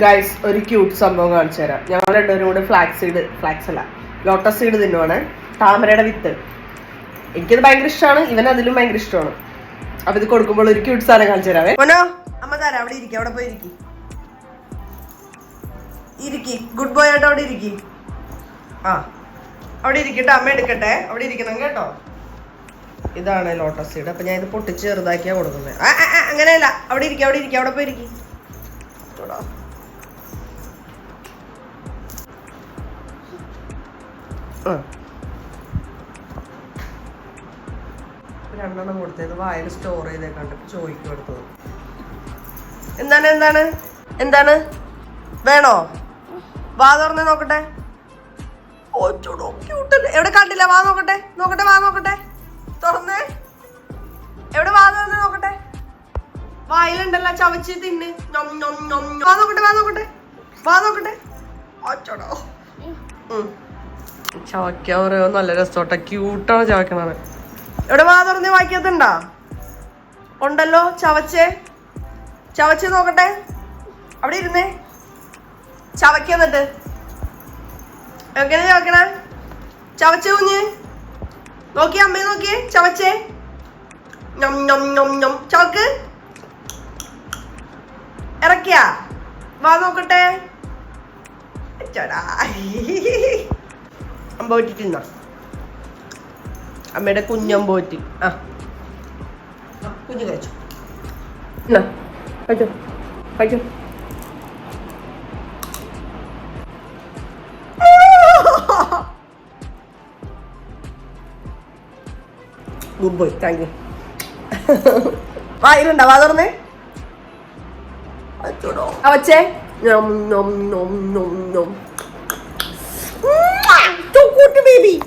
Guys ഒരു cute സംഭവം കാണിച്ചു തരാം. ഞങ്ങൾ രണ്ടുപേരും കൂടെ ഫ്ലാക്സ് അല്ല ലോട്ടസ് സീഡ് തിന്നുവാണ്. താമരയുടെ വിത്ത്. എനിക്കത് ഭയങ്കര ഇഷ്ടമാണ്, ഇവൻ അതിലും ഭയങ്കര ഇഷ്ടമാണ്. അപ്പൊ ഇത് കൊടുക്കുമ്പോൾ ഒരു ക്യൂട്ട് സാധനം കാണിച്ചു തരാവേ. മോനോ അമ്മ തരാം, അവിടെ ഇരിക്കും, അവിടെ പോയി ഇരിക്കി. ഗുഡ് ബോയ് ആയിട്ട് അവിടെ ഇരിക്കി. ആ അവിടെ ഇരിക്കട്ടെ, അമ്മ എടുക്കട്ടെ, അവിടെ ഇരിക്കണം കേട്ടോ. ഇതാണ് ലോട്ടസ് സീഡ്. അപ്പൊ ഞാൻ ഇത് പൊട്ടിച്ച് ചെറുതാക്കിയാ കൊടുക്കുന്നത്. അങ്ങനെയല്ല, അവിടെ ഇരിക്കും, അവിടെ പോയി ഇരിക്കും. രണ്ടെണ്ണം കൊടുത്തത് വായിൽ സ്റ്റോർ ചെയ്തേക്കാണ്ട് ചോദിക്കും എടുത്തത്. എന്താണ് വേണോ? വാ തുറന്നേ നോക്കട്ടെ. എവിടെ കണ്ടില്ല? വാ നോക്കട്ടെ. തുറന്നേ. എവിടെ? വാ തുറന്നേ നോക്കട്ടെ. വായിലുണ്ടല്ലോ, ചവച്ച് തിന്ന്. വാ നോക്കട്ടെ. ചവയ്ക്കാൻ പറയുമ്പോ നല്ല രസോട്ടെ, ക്യൂട്ടാണ് ചവയ്ക്കണത്. എവിടെ? വാ തുറന്ന് വായിക്കത്തുണ്ടാ? ഉണ്ടല്ലോ, ചവച്ച് നോക്കട്ടെ. അവിടെ ഇരുന്നേ. ചവയ്ക്കെന്നിട്ട് എങ്ങനെ ചവയ്ക്കണ? ചവച്ച് കുഞ്ഞ് നോക്കിയേ, അമ്മയെ നോക്കിയേ. ചവച്ചേ. ചവക്ക്. ഇറക്കിയാ? വാ നോക്കട്ടെ. അമ്പോറ്റി തിന്ന. അമ്മയുടെ കുഞ്ഞമ്പോറ്റി. ആ കുഞ്ഞ് കഴിച്ചു. കഴിച്ചു. Good boy, thank you. വായിലുണ്ടാ? വാ തുറന്നേ. അവച്ചേ.